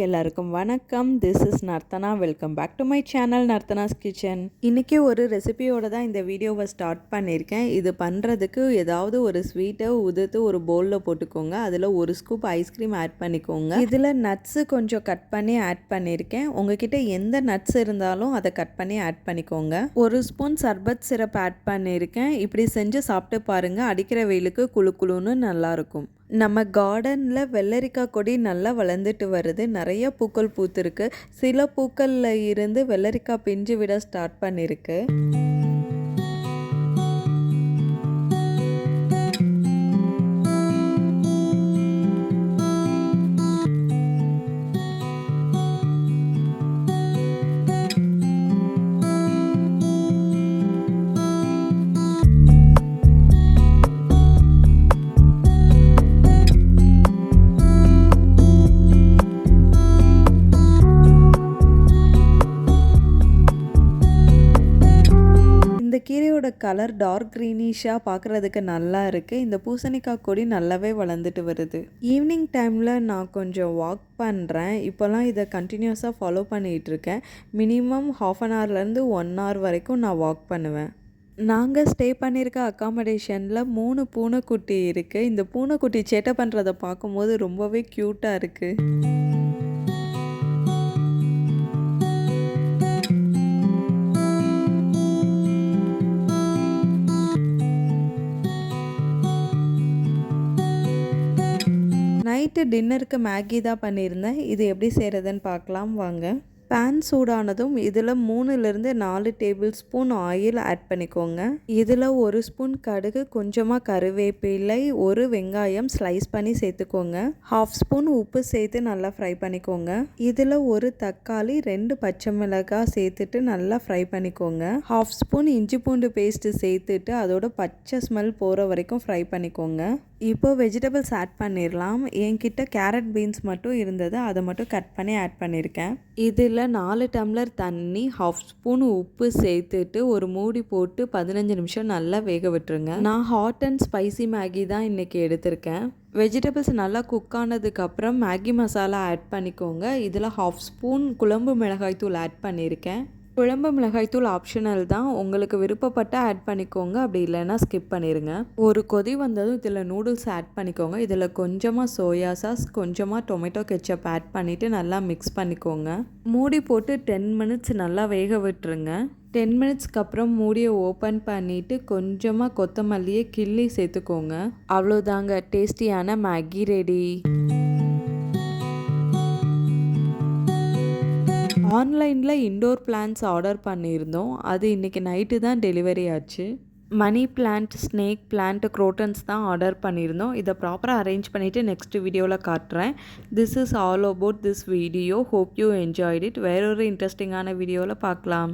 எல்லாருக்கும் வணக்கம். This is Narthana. Welcome back to my channel Narthana's kitchen. இன்றைக்கி ஒரு ரெசிபியோடு தான் இந்த வீடியோவை ஸ்டார்ட் பண்ணியிருக்கேன். இது பண்ணுறதுக்கு ஏதாவது ஒரு ஸ்வீட்டை உதுத்து ஒரு பவுலில் போட்டுக்கோங்க. அதில் ஒரு ஸ்கூப் ஐஸ்கிரீம் ஆட் பண்ணிக்கோங்க. இதில் நட்ஸு கொஞ்சம் கட் பண்ணி ஆட் பண்ணியிருக்கேன். உங்ககிட்ட எந்த நட்ஸ் இருந்தாலும் அதை கட் பண்ணி ஆட் பண்ணிக்கோங்க. ஒரு ஸ்பூன் சர்பத் சிரப் ஆட் பண்ணியிருக்கேன். இப்படி செஞ்சு சாப்பிட்டு பாருங்கள். அடிக்கிற வெயிலுக்கு குளு குளுன்னு நல்லாயிருக்கும். நம்ம கார்டனில் வெள்ளரிக்காய் கொடி நல்லா வளர்ந்துட்டு வருது. நிறைய பூக்கள் பூத்துருக்கு. சில பூக்களில் இருந்து வெள்ளரிக்காய் பிஞ்சு விட ஸ்டார்ட் பண்ணியிருக்கு. இந்த கீரையோட கலர் டார்க் க்ரீனிஷாக பார்க்குறதுக்கு நல்லா இருக்குது. இந்த பூசணிக்காய் கொடி நல்லாவே வளர்ந்துட்டு வருது. ஈவினிங் டைமில் நான் கொஞ்சம் வாக் பண்ணுறேன். இப்போல்லாம் இதை கண்டினியூஸாக ஃபாலோ பண்ணிகிட்ருக்கேன். மினிமம் 1/2 hourலேருந்து 1 hour வரைக்கும் நான் வாக் பண்ணுவேன். நாங்கள் ஸ்டே பண்ணியிருக்க அக்காமடேஷனில் 3 பூனைக்குட்டி இருக்குது. இந்த பூனைக்குட்டி சேட்டை பண்ணுறதை பார்க்கும்போது ரொம்பவே க்யூட்டாக இருக்குது. நைட்டு டின்னருக்கு மேகி தான் பண்ணியிருந்தேன். இது எப்படி செய்கிறதுன்னு பார்க்கலாம் வாங்க. பேன் சூடானதும் இதில் 3லேருந்து 4 டேபிள் ஸ்பூன் ஆயில் ஆட் பண்ணிக்கோங்க. இதில் 1 ஸ்பூன் கடுகு, கொஞ்சமாக கருவேப்பிலை, 1 வெங்காயம் ஸ்லைஸ் பண்ணி சேர்த்துக்கோங்க. 1/2 ஸ்பூன் உப்பு சேர்த்து நல்லா ஃப்ரை பண்ணிக்கோங்க. இதில் 1 தக்காளி, 2 பச்சை மிளகாய் சேர்த்துட்டு நல்லா ஃப்ரை பண்ணிக்கோங்க. 1/2 ஸ்பூன் இஞ்சி பூண்டு பேஸ்ட்டு சேர்த்துட்டு அதோட பச்சை ஸ்மெல் போகிற வரைக்கும் ஃப்ரை பண்ணிக்கோங்க. இப்போ வெஜிடபிள்ஸ் ஆட் பண்ணிடலாம். என்கிட்ட கேரட் பீன்ஸ் மட்டும் இருந்தது. அதை மட்டும் கட் பண்ணி ஆட் பண்ணியிருக்கேன். இதில் 4 டம்ளர் தண்ணி, 1/2 ஸ்பூன் உப்பு சேர்த்துட்டு ஒரு மூடி போட்டு 15 நிமிஷம் நல்லா வேக விட்டுருங்க. நான் ஹாட் அண்ட் ஸ்பைசி மேகி தான் இன்றைக்கி எடுத்திருக்கேன். வெஜிடபிள்ஸ் நல்லா குக் ஆனதுக்கப்புறம் மேகி மசாலா ஆட் பண்ணிக்கோங்க. இதில் 1/2 ஸ்பூன் குழம்பு மிளகாய்த்தூள் ஆட் பண்ணியிருக்கேன். குழம்பு மிளகாய்த்தூள் ஆப்ஷனல் தான். உங்களுக்கு விருப்பப்பட்ட ஆட் பண்ணிக்கோங்க. அப்படி இல்லைன்னா ஸ்கிப் பண்ணிடுங்க. ஒரு கொதி வந்ததும் இதில் நூடுல்ஸ் ஆட் பண்ணிக்கோங்க. இதில் கொஞ்சமாக சோயா சாஸ், கொஞ்சமாக டொமேட்டோ கெச்சப் ஆட் பண்ணிவிட்டு நல்லா மிக்ஸ் பண்ணிக்கோங்க. மூடி போட்டு 10 மினிட்ஸ் நல்லா வேக விட்டுருங்க. 10 மினிட்ஸ்க்கு அப்புறம் மூடியை ஓப்பன் பண்ணிவிட்டு கொஞ்சமாக கொத்தமல்லியை கிள்ளி சேர்த்துக்கோங்க. அவ்வளோதாங்க, டேஸ்டியான மேகி ரெடி. ஆன்லைனில் இன்டோர் பிளான்ட்ஸ் ஆர்டர் பண்ணியிருந்தோம். அது இன்றைக்கி நைட்டு தான் டெலிவரி ஆச்சு. Money plant, snake plant, crotons தான் ஆர்டர் பண்ணியிருந்தோம். இதை ப்ராப்பராக அரேஞ்ச் பண்ணிவிட்டு நெக்ஸ்ட் வீடியோவில் காட்டுறேன். This is all about this video. Hope you enjoyed it. வேறொரு இன்ட்ரெஸ்டிங்கான வீடியோவில் பார்க்கலாம்.